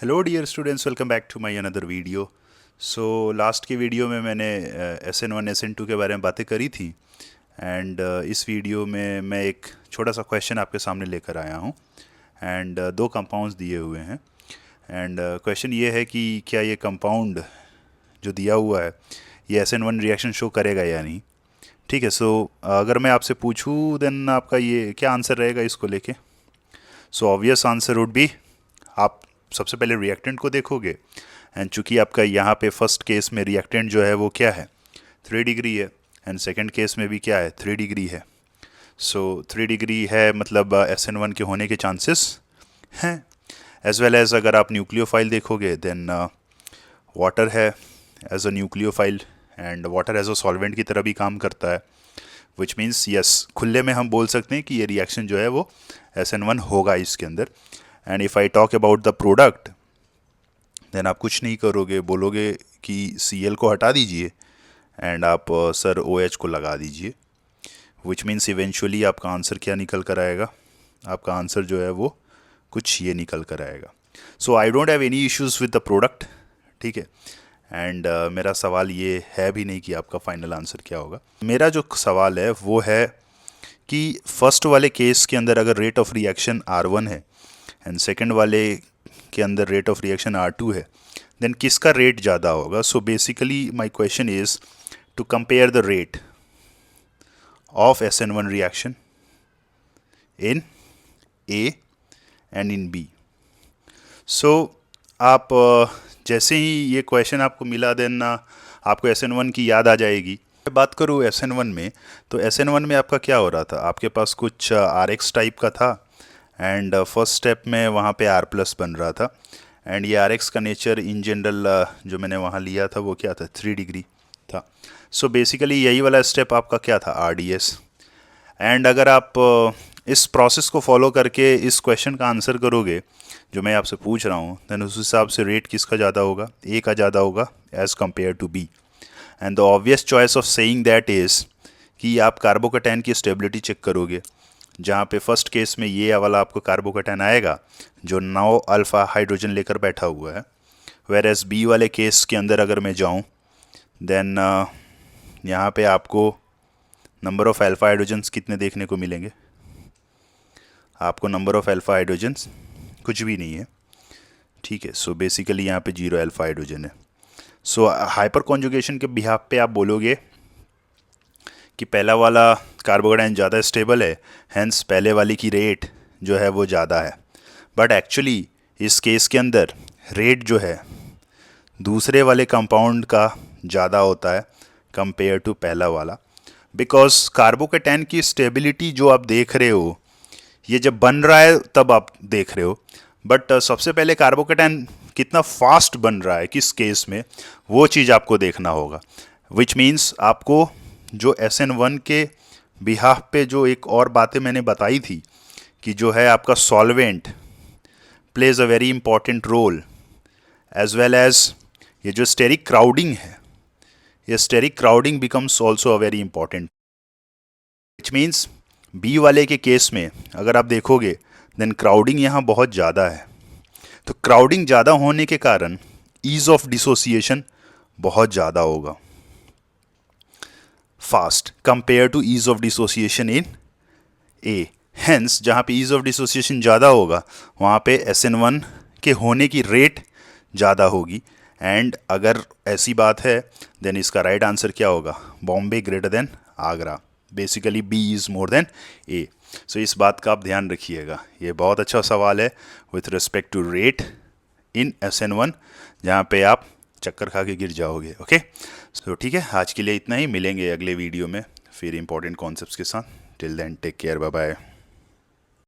Hello dear students, welcome back to my another video. So last की video में मैंने SN1 SN2 के बारे में बातें करी थी एंड इस वीडियो में मैं एक छोटा सा क्वेश्चन आपके सामने लेकर आया हूँ एंड दो कंपाउंड्स दिए हुए हैं एंड क्वेश्चन ये है कि क्या ये कंपाउंड जो दिया हुआ है ये SN1 रिएक्शन शो करेगा या नहीं। ठीक है, सो अगर मैं आपसे पूछूँ देन आपका ये क्या आंसर रहेगा इसको लेके। So obvious answer would be, आप सबसे पहले रिएक्टेंट को देखोगे एंड चूंकि आपका यहाँ पे फर्स्ट केस में रिएक्टेंट जो है वो क्या है 3 डिग्री है एंड सेकंड केस में भी क्या है 3 डिग्री है। सो 3 डिग्री है मतलब SN1 के होने के चांसेस हैं। एज वेल एज अगर आप न्यूक्लियोफाइल देखोगे देन वाटर है as a nucleophile and water as a solvent की तरह भी काम करता है, विच मीन्स यस खुले में हम बोल सकते हैं कि ये रिएक्शन जो है वो SN1 होगा इसके अंदर। And if I talk about the product then आप कुछ नहीं करोगे, बोलोगे कि Cl को हटा दीजिए एंड आप सर OH को लगा दीजिए, विच मीन्स इवेंचुअली आपका आंसर क्या निकल कर आएगा, आपका आंसर जो है वो कुछ ये निकल कर आएगा। So I don't have any issues with the product, ठीक है। एंड मेरा सवाल ये है भी नहीं कि आपका फाइनल आंसर क्या होगा। मेरा जो सवाल है वो है कि फर्स्ट वाले केस के अंदर अगर रेट ऑफ रिएक्शन R1 है एंड सेकेंड वाले के अंदर रेट ऑफ रिएक्शन R2 है देन किसका रेट ज़्यादा होगा। So basically my question is to compare the rate of SN1 reaction in A and in B। So आप जैसे ही ये क्वेश्चन आपको मिला देन आपको SN1 की याद आ जाएगी। बात करूँ SN1 में तो SN1 में आपका क्या हो रहा था, आपके पास कुछ RX टाइप का था एंड फर्स्ट स्टेप में वहाँ पे R+ बन रहा था एंड ये RX का नेचर इन जनरल जो मैंने वहाँ लिया था वो क्या था 3 डिग्री था। सो बेसिकली यही वाला स्टेप आपका क्या था RDS। एंड अगर आप इस प्रोसेस को फॉलो करके इस क्वेश्चन का आंसर करोगे जो मैं आपसे पूछ रहा हूँ देन उस हिसाब से रेट किसका ज़्यादा होगा, A का ज़्यादा होगा as compare to B। And the obvious choice of saying that is कि आप कार्बोकैटायन की स्टेबिलिटी चेक करोगे, जहाँ पे फर्स्ट केस में ये वाला आपको कार्बोकैटायन आएगा जो 9 अल्फ़ा हाइड्रोजन लेकर बैठा हुआ है, वेर एज B वाले केस के अंदर अगर मैं जाऊँ देन यहाँ पे आपको नंबर ऑफ़ अल्फ़ा हाइड्रोजन्स कितने देखने को मिलेंगे, आपको नंबर ऑफ़ अल्फ़ा हाइड्रोजन्स कुछ भी नहीं है, ठीक है। सो बेसिकली यहाँ पे 0 अल्फ़ा हाइड्रोजन है। सो हाइपर कॉन्जुगेशन के बिहाफ पे आप बोलोगे कि पहला वाला कार्बोकैटायन ज़्यादा स्टेबल है हैंस पहले वाली की रेट जो है वो ज़्यादा है, बट एक्चुअली इस केस के अंदर रेट जो है दूसरे वाले कंपाउंड का ज़्यादा होता है कंपेयर टू पहला वाला, बिकॉज कार्बोकैटायन की स्टेबिलिटी जो आप देख रहे हो ये जब बन रहा है तब आप देख रहे हो, बट सबसे पहले कार्बोकैटायन कितना फास्ट बन रहा है किस केस में वो चीज़ आपको देखना होगा, विच मीन्स आपको जो SN1 के बिहाफ पे जो एक और बातें मैंने बताई थी कि जो है आपका solvent plays a very important role as well as ये जो स्टेरिक क्राउडिंग है ये steric crowding becomes also a very important, which means B वाले के केस में अगर आप देखोगे देन क्राउडिंग यहाँ बहुत ज़्यादा है, तो क्राउडिंग ज़्यादा होने के कारण ईज ऑफ डिसोसिएशन बहुत ज़्यादा होगा fast compare to ease of dissociation in A। Hence जहाँ पे ईज ऑफ डिसोसिएशन ज़्यादा होगा वहाँ पे SN1 के होने की रेट ज़्यादा होगी। एंड अगर ऐसी बात है देन इसका राइट आंसर क्या होगा, Bombay greater than Agra, basically B is more than A। सो इस बात का आप ध्यान रखिएगा, ये बहुत अच्छा सवाल है with respect to rate in SN1 जहाँ पे आप चक्कर खा के गिर जाओगे। ओके, सो ठीक है, आज के लिए इतना ही, मिलेंगे अगले वीडियो में फिर इंपॉर्टेंट कॉन्सेप्ट्स के साथ। Till then take care, bye bye.